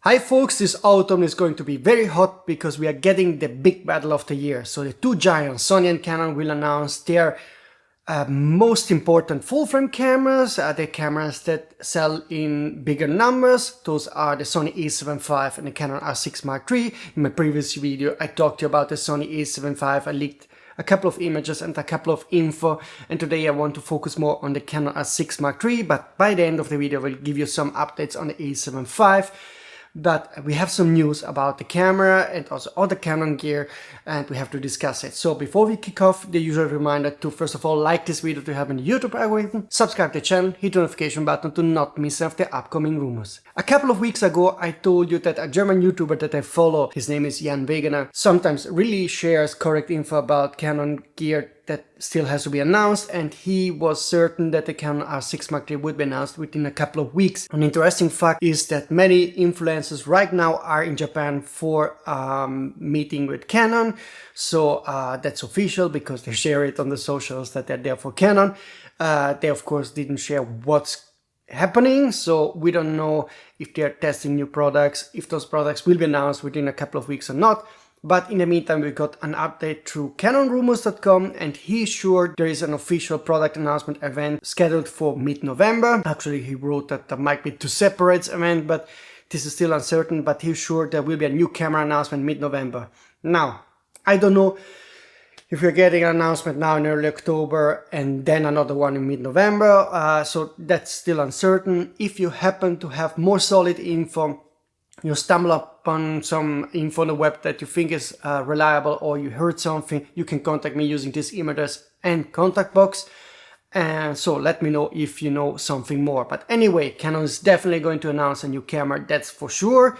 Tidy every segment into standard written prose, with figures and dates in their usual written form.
Hi folks, this autumn is going to be very hot because we are getting the big battle of the year. So the two giants, Sony and Canon, will announce their most important full-frame cameras, the cameras that sell in bigger numbers. Those are the Sony A75 and the Canon R6 Mark III. In my previous video I talked to you about the Sony A75. I leaked a couple of images and a couple of info, and today I want to focus more on the Canon R6 Mark III, but by the end of the video I will give you some updates on the A75. But we have some news about the camera and also other Canon gear, and we have to discuss it. So before we kick off, the usual reminder to first of all like this video to help in the YouTube algorithm, subscribe to the channel, hit the notification button to not miss out the upcoming rumors. A couple of weeks ago I told you that a German YouTuber that I follow, his name is Jan Wegener, sometimes really shares correct info about Canon gear that still has to be announced, and he was certain that the Canon R6 Mark III would be announced within a couple of weeks. An interesting fact is that many influencers right now are in Japan for meeting with Canon, so that's official because they share it on the socials that they're there for Canon. They of course didn't share what's happening, so we don't know if they're testing new products, if those products will be announced within a couple of weeks or not. But in the meantime, we got an update through CanonRumors.com, and he's sure there is an official product announcement event scheduled for mid-November. Actually, he wrote that there might be two separate events, but this is still uncertain, but he's sure there will be a new camera announcement mid-November. Now, I don't know if we're getting an announcement now in early October and then another one in mid-November, so that's still uncertain. If you happen to have more solid info, you stumble upon some info on the web that you think is reliable, or you heard something, you can contact me using this email address and contact box. And so let me know if you know something more. But anyway, Canon is definitely going to announce a new camera, that's for sure.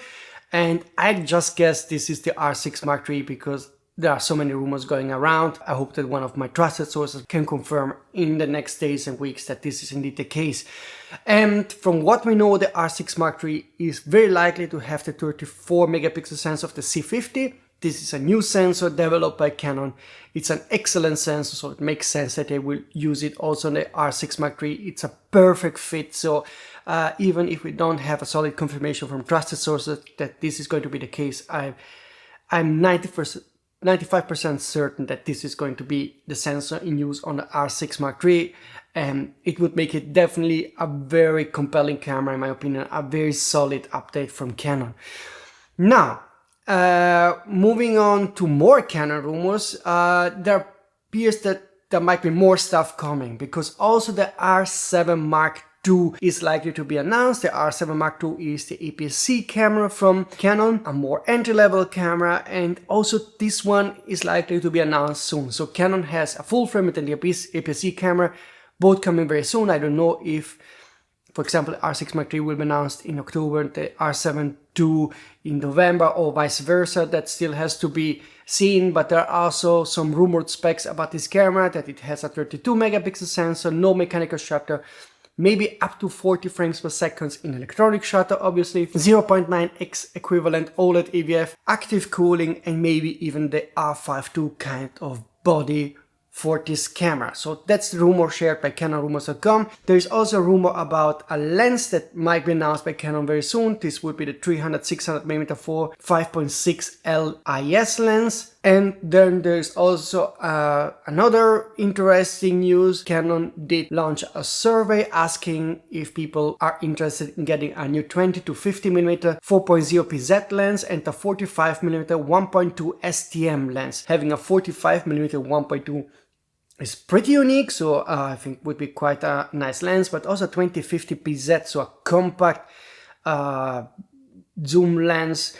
And I just guess this is the R6 Mark III because there are so many rumors going around. I hope that one of my trusted sources can confirm in the next days and weeks that this is indeed the case. And from what we know, the R6 Mark III is very likely to have the 34 megapixel sensor of the C50. This is a new sensor developed by Canon. It's an excellent sensor, so it makes sense that they will use it also on the R6 Mark III. It's a perfect fit, so even if we don't have a solid confirmation from trusted sources that this is going to be the case, I'm 95% certain that this is going to be the sensor in use on the R6 Mark III, and it would make it definitely a very compelling camera, in my opinion, a very solid update from Canon. Now, moving on to more Canon rumors, there appears that there might be more stuff coming, because also the R7 Mark II is likely to be announced. The R7 Mark II is the aps-c camera from Canon, a more entry-level camera, and also this one is likely to be announced soon. So Canon has a full frame and the aps-c camera, both coming very soon. I don't know if, for example, the R6 Mark III will be announced in October, the R7 II in November, or vice versa. That still has to be seen, but there are also some rumored specs about this camera, that it has a 32 megapixel sensor, no mechanical shutter, maybe up to 40 frames per second in electronic shutter, obviously, 0.9x equivalent OLED EVF, active cooling, and maybe even the R5II kind of body for this camera. So that's the rumor shared by CanonRumors.com. There is also a rumor about a lens that might be announced by Canon very soon. This would be the 300-600mm 5.6L IS lens. And then there's also another interesting news. Canon did launch a survey asking if people are interested in getting a new 20-50mm 4.0 PZ lens and a 45mm 1.2 STM lens. Having a 45mm 1.2 is pretty unique, so I think would be quite a nice lens, but also 20-50 PZ, so a compact zoom lens,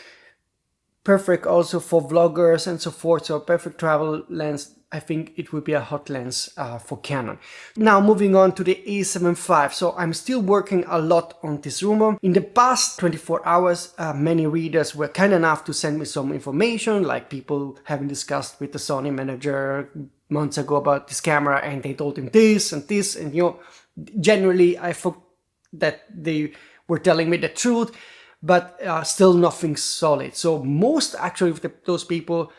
perfect also for vloggers and so forth, so a perfect travel lens. I think it would be a hot lens for Canon. Now moving on to the A75. So I'm still working a lot on this rumor. In the past 24 hours, many readers were kind enough to send me some information, like people having discussed with the Sony manager months ago about this camera, and they told him this, and you know, generally I thought that they were telling me the truth, but still nothing solid. So most actually of those people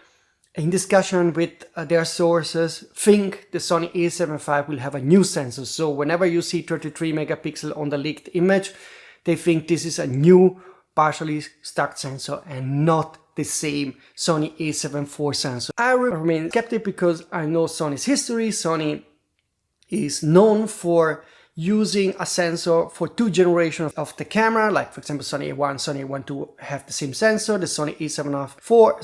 in discussion with their sources think the Sony A75 will have a new sensor. So whenever you see 33 megapixel on the leaked image, they think this is a new partially stacked sensor and not the same Sony A7 IV sensor. I remain skeptic because I know Sony's history. Sony is known for using a sensor for 2 generations of the camera, like for example Sony A1, Sony A1 II have the same sensor, the Sony A7IV,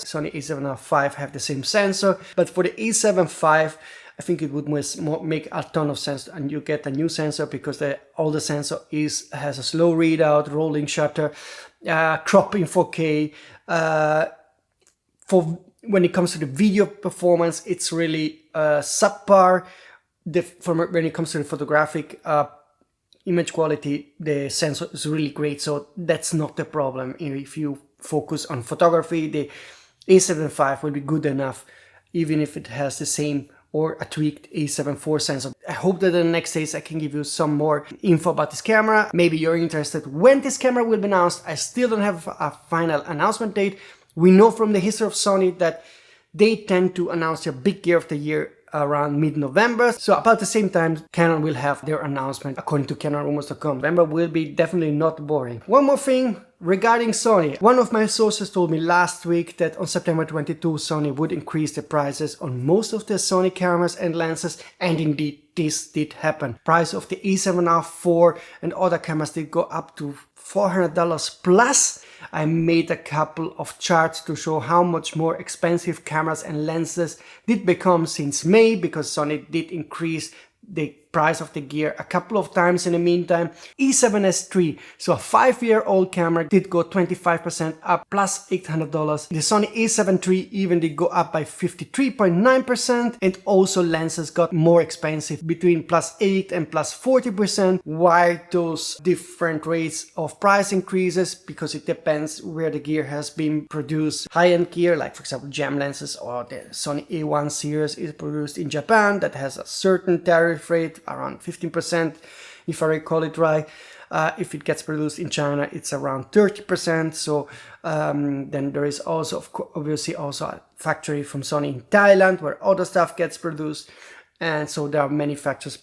Sony A7V have the same sensor, but for the A7V I think it would make a ton of sense and you get a new sensor because the older sensor has a slow readout, rolling shutter, crop in 4K. For when it comes to the video performance, it's really subpar. When it comes to the photographic image quality, the sensor is really great, so that's not the problem. If you focus on photography, the A7V will be good enough, even if it has the same or a tweaked A7 IV sensor. I hope that in the next days I can give you some more info about this camera. Maybe you're interested when this camera will be announced. I still don't have a final announcement date. We know from the history of Sony that they tend to announce their big gear of the year around mid-November. So about the same time, Canon will have their announcement according to CanonRumors.com. November will be definitely not boring. One more thing regarding Sony. One of my sources told me last week that on September 22, Sony would increase the prices on most of the Sony cameras and lenses, and indeed this did happen. Price of the A7R IV and other cameras did go up to $400 plus. I made a couple of charts to show how much more expensive cameras and lenses did become since May, because Sony did increase the price of the gear a couple of times in the meantime. A7S III, so a 5-year-old camera, did go 25% up, plus $800. The Sony A7 III even did go up by 53.9%, and also lenses got more expensive, between plus 8 and plus 40%. Why those different rates of price increases? Because it depends where the gear has been produced. High-end gear, like for example gem lenses or the Sony A1 series, is produced in Japan. That has a certain tariff rate, around 15%, if I recall it right. If it gets produced in China, it's around 30%. So then there is also, obviously, also a factory from Sony in Thailand where other stuff gets produced. And so there are many factors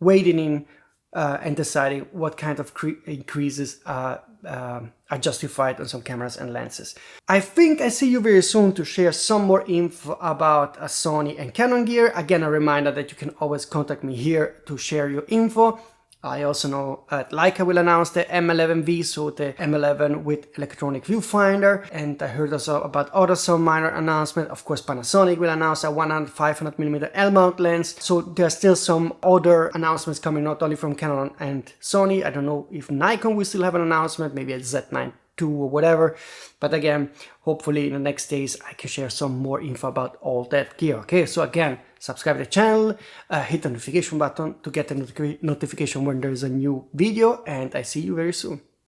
waiting in and deciding what kind of increases are justified on some cameras and lenses. I think I see you very soon to share some more info about Sony and Canon gear. Again, a reminder that you can always contact me here to share your info. I also know Leica will announce the M11V, so the M11 with electronic viewfinder, and I heard also about other some minor announcement. Of course, Panasonic will announce a 500mm L-mount lens. So there's still some other announcements coming, not only from Canon and Sony. I don't know if Nikon will still have an announcement, maybe a Z9 II or whatever. But again, hopefully in the next days I can share some more info about all that gear. Okay, so again, subscribe to the channel, hit the notification button to get the notification when there is a new video, and I see you very soon.